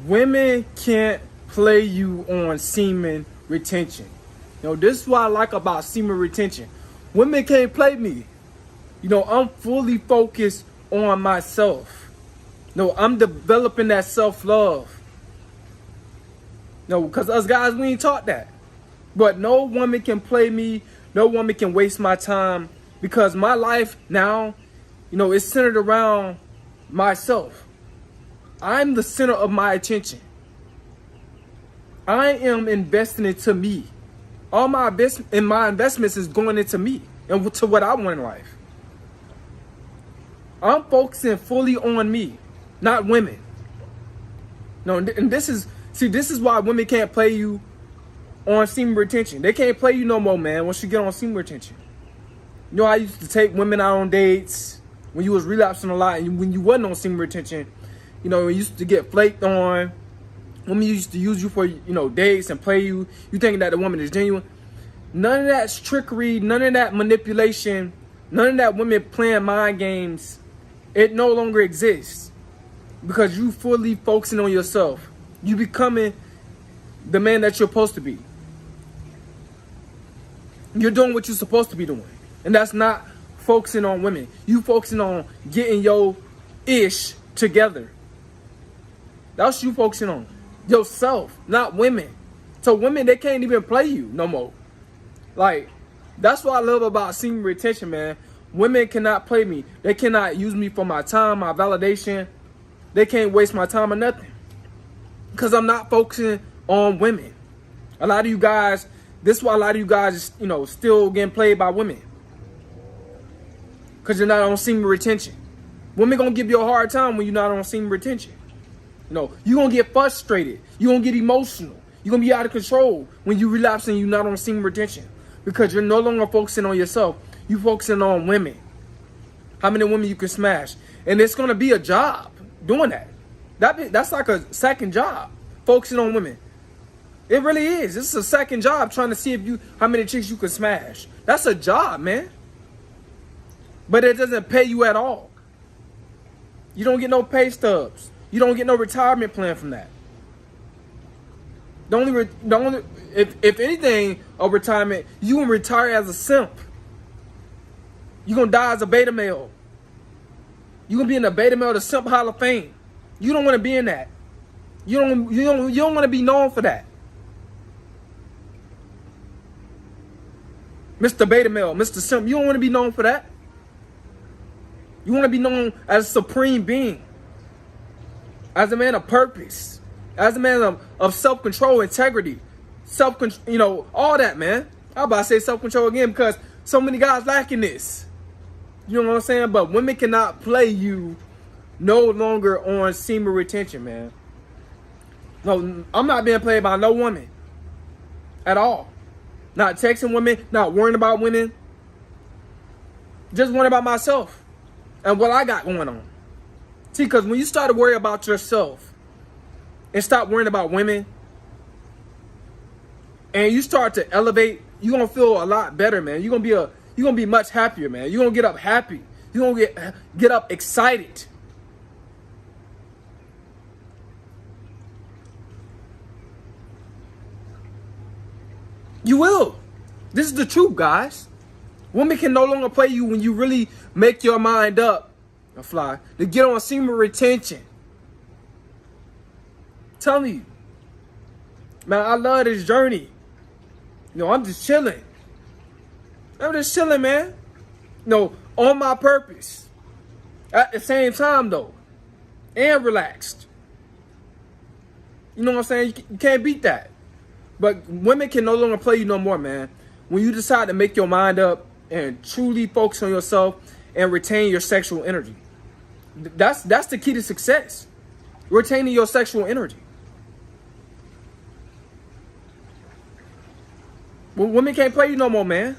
Women can't play you on semen retention. This is what I like about semen retention. Women can't play me. I'm fully focused on myself. I'm developing that self-love. Because us guys, we ain't taught that. But no woman can play me. No woman can waste my time. Because my life now, it's centered around myself. I'm the center of my attention. I am investing into me. All my investments is going into me and to what I want in life. I'm focusing fully on me, not women. And this is why women can't play you on semen retention. They can't play you no more, man, once you get on semen retention. I used to take women out on dates when you was relapsing a lot, and when you wasn't on semen retention, you used to get flaked on. Women used to use you for, dates and play you. You thinking that the woman is genuine. None of that trickery, none of that manipulation, none of that women playing mind games, it no longer exists. Because you fully focusing on yourself. You becoming the man that you're supposed to be. You're doing what you're supposed to be doing. And that's not focusing on women. You focusing on getting your ish together. That's what you focusing on. Yourself, not women. So women, they can't even play you no more. Like, that's what I love about semen retention, man. Women cannot play me. They cannot use me for my time, my validation. They can't waste my time or nothing. Because I'm not focusing on women. A lot of you guys, this is why a lot of you guys is, still getting played by women. Because you're not on semen retention. Women gonna give you a hard time when you're not on semen retention. You're gonna get frustrated. You're gonna get emotional. You're gonna be out of control when you relapse and you're not on semen retention. Because you're no longer focusing on yourself. You're focusing on women. How many women you can smash. And it's gonna be a job doing that. That's like a second job, focusing on women. It really is. This is a second job trying to see how many chicks you can smash. That's a job, man. But it doesn't pay you at all. You don't get no pay stubs. You don't get no retirement plan from that. If anything, a retirement, you can retire as a simp. You're gonna die as a beta male. You're gonna be in the beta male, the simp Hall of Fame. You don't want to be in that. You don't want to be known for that. Mr. Beta Male, Mr. Simp, you don't want to be known for that. You want to be known as a supreme being. As a man of purpose. As a man of self-control, integrity. Self-control, all that, man. I'm about to say self-control again because so many guys lacking this. You know what I'm saying? But women cannot play you no longer on semen retention, man. No, I'm not being played by no woman at all. Not texting women, not worrying about women. Just worrying about myself and what I got going on. See, because when you start to worry about yourself and stop worrying about women, and you start to elevate, you're gonna feel a lot better, man. You're gonna be much happier, man. You're gonna get up happy. You're gonna get up excited. You will. This is the truth, guys. Women can no longer play you when you really make your mind up to get on semen retention. Tell me, man, I love this journey. I'm just chilling. Man. On my purpose. At the same time, though. And relaxed. You know what I'm saying? You can't beat that. But women can no longer play you no more, man. When you decide to make your mind up and truly focus on yourself and retain your sexual energy. That's the key to success. Retaining your sexual energy. Well, women can't play you no more, man.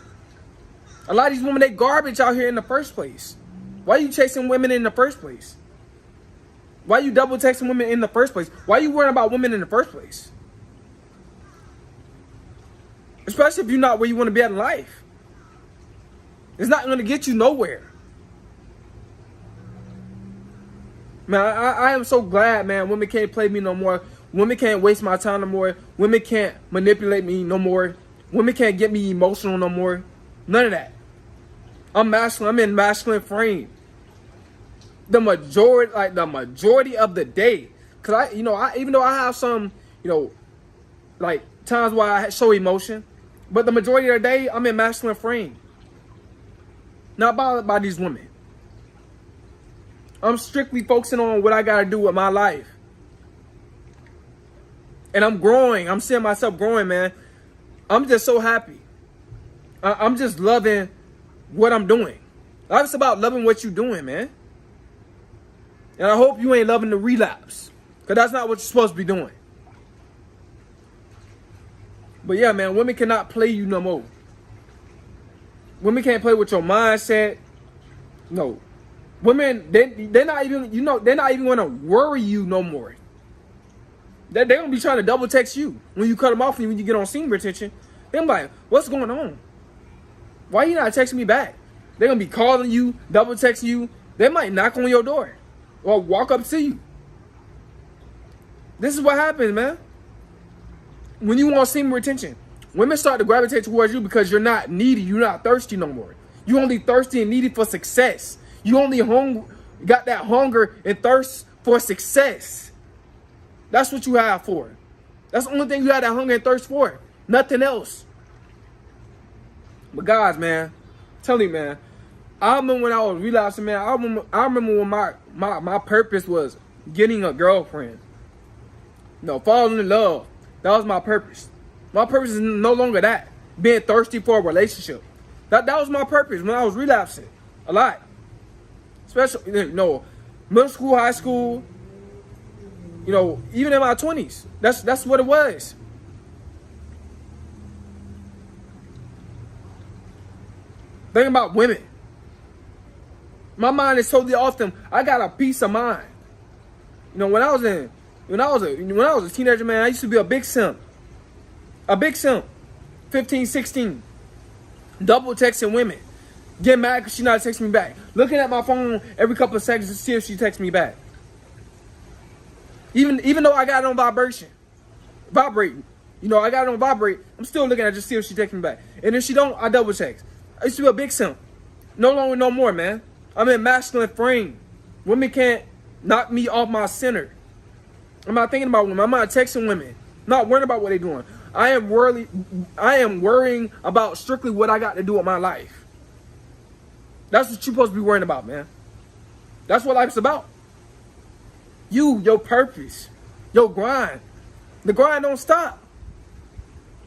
A lot of these women, they garbage out here in the first place. Why are you chasing women in the first place? Why are you double texting women in the first place? Why are you worrying about women in the first place? Especially if you're not where you want to be at in life. It's not going to get you nowhere. Man, I am so glad, man, women can't play me no more. Women can't waste my time no more. Women can't manipulate me no more. Women can't get me emotional no more. None of that. I'm masculine. I'm in masculine frame. The majority of the day. Cause even though I have some, like times where I show emotion, but the majority of the day I'm in masculine frame. Not bothered by these women. I'm strictly focusing on what I gotta do with my life. And I'm growing. I'm seeing myself growing, man. I'm just so happy. I'm just loving what I'm doing. Life's about loving what you're doing, man. And I hope you ain't loving the relapse. Because that's not what you're supposed to be doing. But yeah, man, women cannot play you no more. Women can't play with your mindset. No. Women, they're not even, they're not even going to worry you no more. They're going to be trying to double text you when you cut them off and when you get on semen retention. They're like, what's going on? Why you not texting me back? They're going to be calling you, double texting you. They might knock on your door or walk up to you. This is what happens, man. When you want semen retention, women start to gravitate towards you because you're not needy. You're not thirsty no more. You only thirsty and needy for success. You only got that hunger and thirst for success. That's what you have for. That's the only thing you have that hunger and thirst for. Nothing else. But guys, man, tell you, man, I remember when I was relapsing, man. I remember when my purpose was getting a girlfriend. Falling in love. That was my purpose. My purpose is no longer that. Being thirsty for a relationship. That was my purpose when I was relapsing. A lot. Especially, middle school, high school. Even in my 20s. That's what it was. Think about women. My mind is totally off them. I got a peace of mind. When I was a teenager, man, I used to be a big simp. A big simp. 15, 16. Double texting women. Getting mad because she's not texting me back. Looking at my phone every couple of seconds to see if she texts me back. Even though I got it on vibrating. I got it on vibrate. I'm still looking at it just see if she texts me back. And if she don't, I double text. I used to be a big simp. No longer, no more, man. I'm in masculine frame. Women can't knock me off my center. I'm not thinking about women. I'm not texting women. I'm not worrying about what they're doing. I am worrying about strictly what I got to do with my life. That's what you're supposed to be worrying about, man. That's what life's about. Your purpose, your grind. The grind don't stop.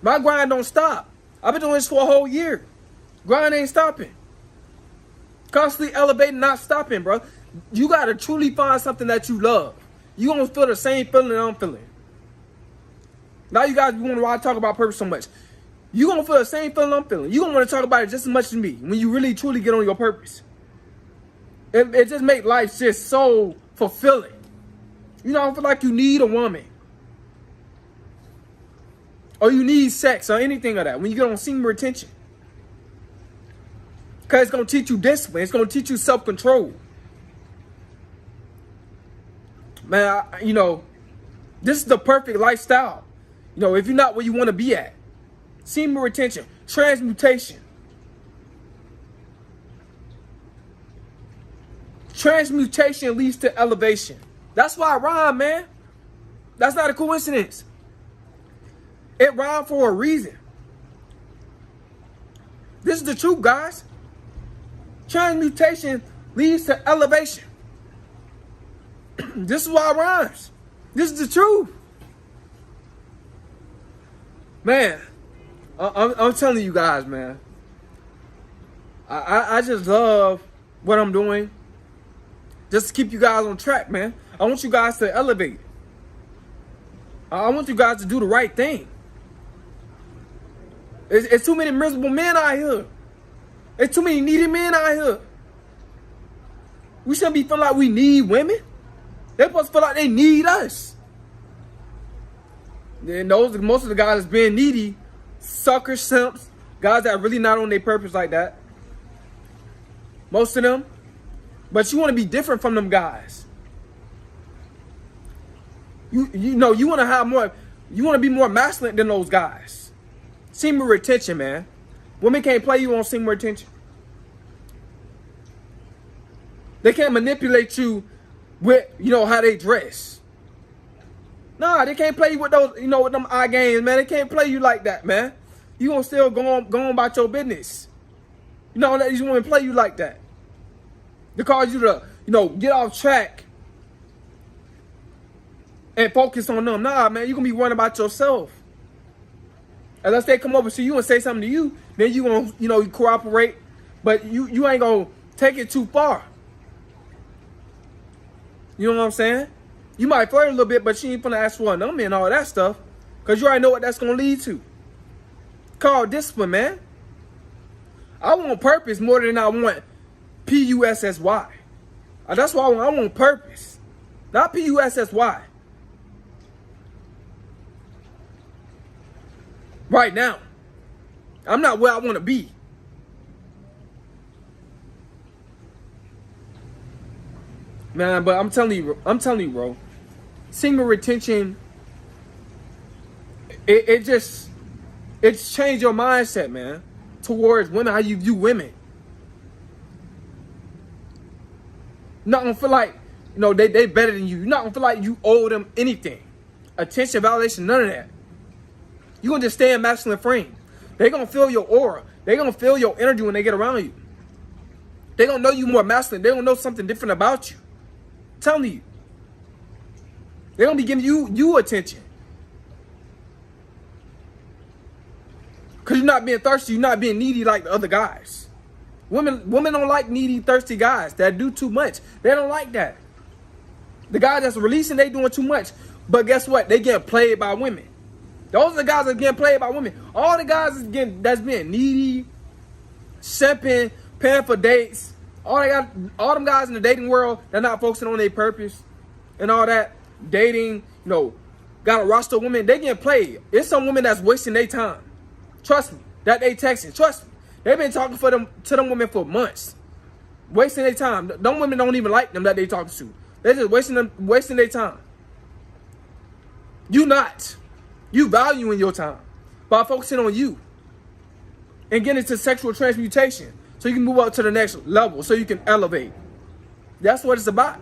My grind don't stop. I've been doing this for a whole year. Grind ain't stopping. Constantly elevating, not stopping, bro. You got to truly find something that you love. You gonna feel the same feeling that I'm feeling. Now you guys wonder why I talk about purpose so much. You gonna feel the same feeling I'm feeling. You gonna want to talk about it just as much as me when you really truly get on your purpose. It just make life just so fulfilling. I don't feel like you need a woman. Or you need sex or anything of that when you get on semen retention. Because it's going to teach you discipline. It's going to teach you self-control. Man, this is the perfect lifestyle. If you're not where you want to be at. Semen retention. Transmutation. Transmutation leads to elevation. That's why I rhyme, man. That's not a coincidence. It rhymed for a reason. This is the truth, guys. Transmutation leads to elevation. This is why it rhymes. This is the truth. Man, I'm telling you guys, man. I just love what I'm doing. Just to keep you guys on track, man. I want you guys to elevate. I want you guys to do the right thing. It's too many miserable men out here. There's too many needy men out here. We shouldn't be feeling like we need women. They're supposed to feel like they need us. Then most of the guys that's being needy, suckers, simps, guys that are really not on their purpose like that. Most of them. But you want to be different from them guys. You know, you want to have more, you want to be more masculine than those guys. Semen retention, man. Women can't play you on semen retention. They can't manipulate you with, you know, how they dress. Nah, they can't play you with those, you know, with them eye games, man. They can't play you like that, man. You gonna still go on about your business. You know, these women play you like that. They cause you to, you know, get off track and focus on them. Nah, man, you gonna be worrying about yourself. Unless they come over to you and say something to you, then you gonna, you know, you cooperate, but you ain't gonna take it too far. You know what I'm saying? You might flirt a little bit, but she ain't finna ask for a number and all that stuff, because you already know what that's gonna lead to. Called discipline, man. I want purpose more than I want P-U-S-S-Y. That's why I want purpose, not P-U-S-S-Y. Right now, I'm not where I want to be. Man, but I'm telling you, bro. Semen retention, it's changed your mindset, man, towards women, how you view women. You're not gonna feel like, you know, they better than you. You're not gonna feel like you owe them anything. Attention, validation, none of that. You're gonna just stay in masculine frame. They're gonna feel your aura. They're gonna feel your energy when they get around you. They're gonna know you more masculine. They're gonna know something different about you. I'm telling you. They're gonna be giving you attention. Cause you're not being thirsty, you're not being needy like the other guys. Women don't like needy, thirsty guys that do too much. They don't like that. The guys that's releasing, they doing too much. But guess what? They getting played by women. Those are the guys that getting played by women. All the guys that's being needy, simping, paying for dates. All them guys in the dating world, they're not focusing on their purpose and all that. Dating, you know, got a roster of women, they getting played. It's some women that's wasting their time. Trust me, that they texting. Trust me, they've been talking to them women for months, wasting their time. Them women don't even like them that they talking to. They're just wasting their time. You valuing your time by focusing on you and getting into sexual transmutation so you can move up to the next level, so you can elevate. That's what it's about.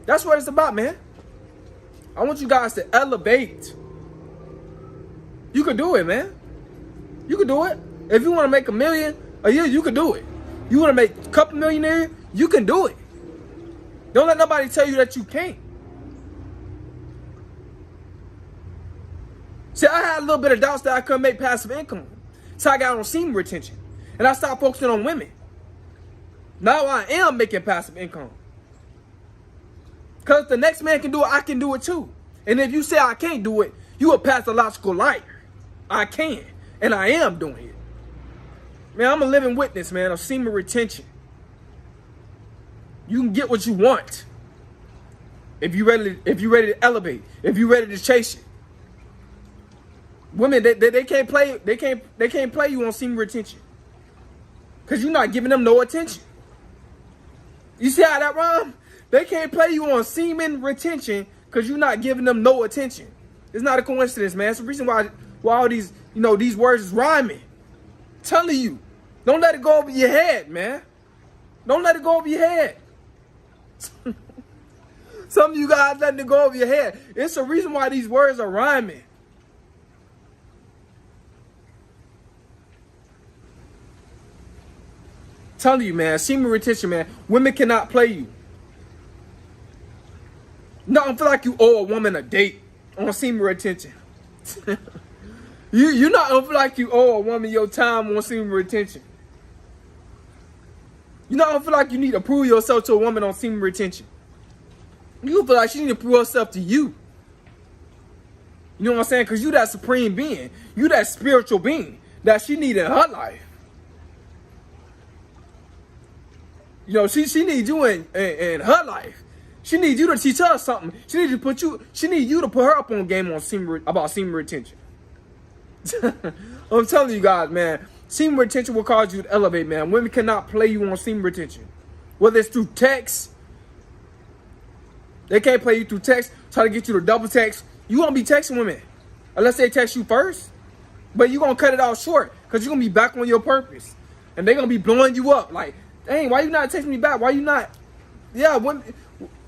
That's what it's about, man. I want you guys to elevate. You can do it, man. You can do it. If you want to make $1 million a year, you can do it. You want to make a couple million a year, you can do it. Don't let nobody tell you that you can't. See, I had a little bit of doubts that I couldn't make passive income. So I got on semen retention. And I stopped focusing on women. Now I am making passive income. Because if the next man can do it, I can do it too. And if you say I can't do it, you a pathological liar. I can. And I am doing it. Man, I'm a living witness, man, of semen retention. You can get what you want. If you ready to elevate. If you ready to chase it. Women, they can't play you on semen retention. Because you're not giving them no attention. You see how that rhyme? They can't play you on semen retention because you're not giving them no attention. It's not a coincidence, man. It's the reason why all these, you know, these words is rhyming. I'm telling you. Don't let it go over your head, man. Don't let it go over your head. Some of you guys letting it go over your head. It's the reason why these words are rhyming. Telling you, man, semen retention, man. Women cannot play you. No, I feel like you owe a woman a date on semen retention. you not feel like you owe a woman your time on semen retention. You don't feel like you need to prove yourself to a woman on semen retention. You feel like she need to prove herself to you. You know what I'm saying? Because you that supreme being. You that spiritual being that she need in her life. You know, she needs you in her life. She needs you to teach her something. She needs you to put her up on game on semen retention. I'm telling you guys, man, semen retention will cause you to elevate, man. Women cannot play you on semen retention. Whether it's through text, They can't play you through text, try to get you to double text. You gonna be texting women unless they text you first. But you gonna cut it out short because you're gonna be back on your purpose. And they're gonna be blowing you up. Like, dang, why you not texting me back? Why you not? Yeah, women,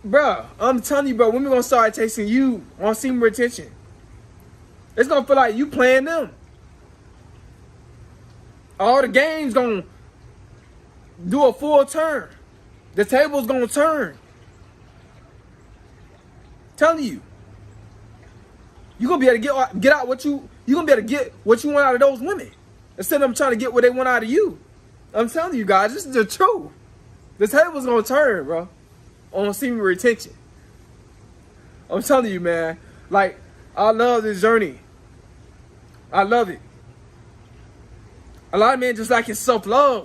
bro, I'm telling you, bro, women gonna start texting you on semen retention. It's gonna feel like you playing them. All the games gonna do a full turn. The table's gonna turn. Telling you. You're gonna be able to get out what you're gonna be able to get what you want out of those women. Instead of them trying to get what they want out of you. I'm telling you guys, this is the truth. The table's gonna turn, bro. On semen retention. I'm telling you, man. Like, I love this journey. I love it. A lot of men just like his self-love.